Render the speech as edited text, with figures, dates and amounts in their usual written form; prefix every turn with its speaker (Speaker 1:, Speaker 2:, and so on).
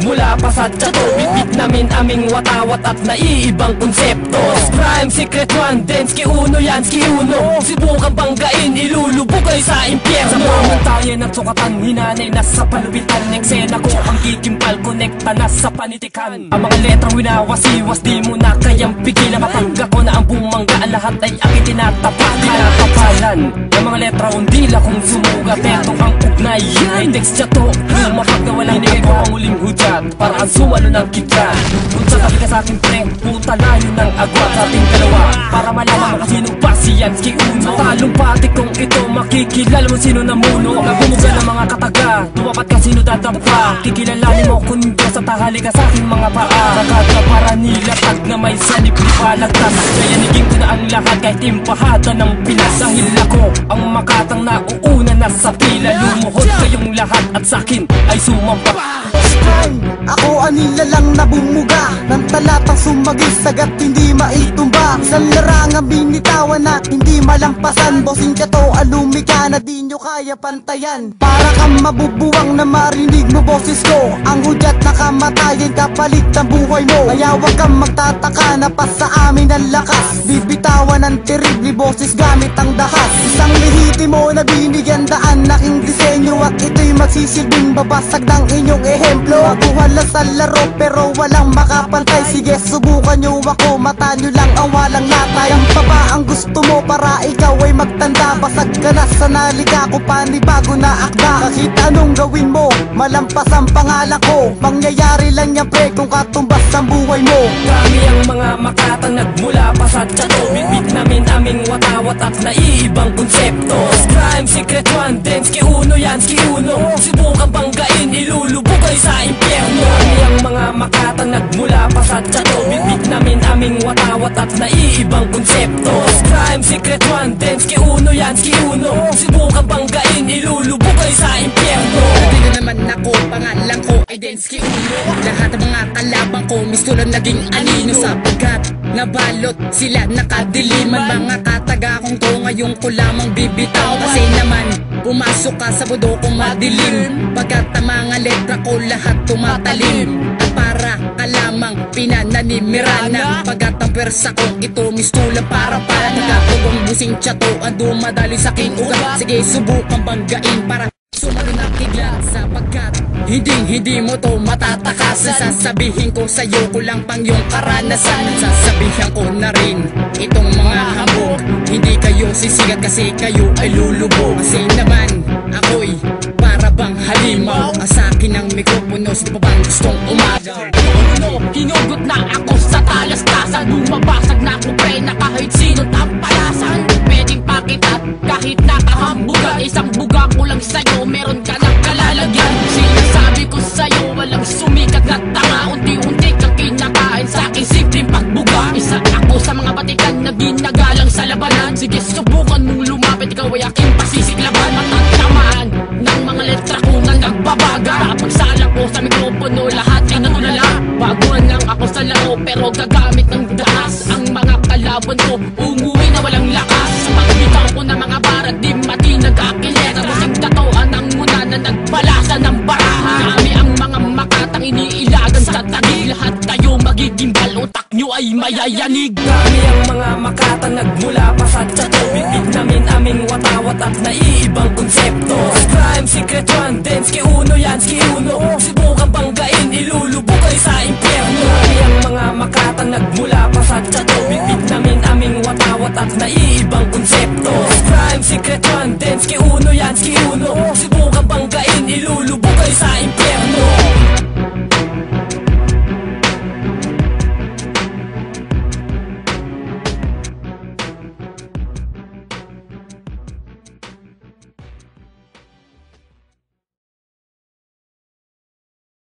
Speaker 1: nagmula pa sa tsato. Bibig namin aming watawat at naiibang konsepto. Prime Secret One, Densky Uno yan, Ski Uno. Subukan banggain, ilulubog kayo sa impyerno. Sa pamantayan at sukatan, hinanay nasa palubitan. Eksena ko ang kikimpal, konekta na sa panitikan. Ang mga letrang winawasiwas, di mo na kayang pigilan. Matangga ko na ang bumangga, lahat ay aking tinatapalan. Ang mga letra undila kung sumugat, etong ang ugnay ay text tsato. Lumahag na walang ego ang uling hudyat, para ang sumalo ng kita. Kung sa tabi ka sa'kin pre, puta layo ng agwat sa ating dalawa. Para malaman mo sino ba si Yansky Uno. Sa talong pati kong ito, makikilala mo sino namuno. Nagumuga ng mga kataga, tumapat ka sino dadampa. Kikilalanin mo kung Diyos at tahali ka sa'king mga paa. Nakata para nilatag na may sanip ni palagtas. Kaya niging ko na ang lahat kahit impahada ng Pinas. Dahil ako ang makatang nauuna na sa pila. Lumuhod kayong lahat at sa'kin ay sumampa.
Speaker 2: Ako anila lang na bumuga ng talatang sumagis sagat hindi maitumba. Isang larangang binitawan na hindi malampasan. Bossing ka to, alumi ka na di nyo kaya pantayan. Para kang mabubuwang na marinig mo boses ko. Ang hudyat na kamatayan kapalit ng buhay mo. Kaya wag kang magtataka na pa sa amin ang lakas. Bibitawan ng terrible boses gamit ang dahas. Isang lehitimo na binigyan daan aking disenyo. At ito'y magsisilbing babasag ng inyong ehemplo. Mabuhala sa laro pero walang makapantay. Sige subukan nyo ako, mata nyo lang ang walang latay. Ang pa ba ang gusto mo para ikaw ay magtanda? Basag ka na sa nalika ko, panibago na akda. Kahit anong gawin mo, malampas ang pangalan ko. Mangyayari lang yan pre kung katumbas ang buhay mo.
Speaker 1: Kami ang mga makatang nagmula pa sa tsato. Bibig namin aming watawat at naiibang konsepto. Prime Secret One, Densky Uno yan, Ski Uno. Subukan banggain, ilulubog kayo sa impyerno. Kami ang mga makatang nagmula pa sa tsato. Bibig namin aming watawat at naiibang konsepto. Prime Secret One, Densky Uno yan, Ski Uno. Subukan banggain, ilulubog kayo sa impyerno.
Speaker 3: Dito naman ako, pangalan ko ay Densky Uno. Lahat ng mga kalabang ko mistulang naging anino. Sapagkat nabalot sila nakadiliman. Mga kataga kong to ngayon ko lamang bibitaw. Kasi naman pumasok ka sa budo kong madilim. Pagkat ang mga letra ko lahat tumatalim. At para ka lamang pinananimirana. Pagkat ang persa kong ito mistulang para pagkatugong busing tsato ang dumadali sa aking ugat. Sige subukan banggain para sumalo na kigla. Sapagkat hindi mo to matatakasan. Sasabihin ko sa'yo kulang pang yung karanasan. Sasabihan ko na rin itong mga hambog. Hindi kayo sisigat kasi kayo ay lulubog. Kasi naman ako'y para bang halimaw. Sa akin ang mikropono, sino pa bang gustong umagaw?
Speaker 4: Hinugot na ako sa talastasan. Bumabasag na ako pre na kahit sino tampalasan. Pwedeng pakitat kahit nakahambugan. Isang buga ko lang sa'yo, meron ka ng kalalagyan. Sinasabi ko sa'yo, walang sumikat na tanga. Unti-unti kang kinakain sa aking simpleng pagbuga. Isa ako sa mga batikan na ginagalang sa labanan. Sige subukan mong lumapit, ikaw ay aking pasisiklaban. Matantamaan ng mga letra ko na nagbabaga. Napagsalang ko sa mikropono, lahat ay natulala. Baguhan lang ako sa laro pero gagamit ng dahas. Ang mga kalaban ko umuwi na walang lakas. Pagbitaw ko na mga barat di mati nag-akilera. Busing katoan ang muna na nagbalasa ng baraha. Kami ang mga makatang iniilagan sa tagig. Lahat tayo magiging balotak nyo ay mayayanig.
Speaker 1: Kami ang mga makatang nagmula pa sa tsato. Bibig namin aming watawat at naiibang konsepto. Prime Secret One, Densky Uno yan, Ski Uno. Subukan banggain, ilulubog kayo sa impyerno. Kami ang mga makatang nagmula pa sa tsato. Bibig namin aming watawat at naiibang konsepto. Prime Secret One, Densky Uno yan, Ski Uno. Subukan banggain, ilulubog kayo sa impyerno.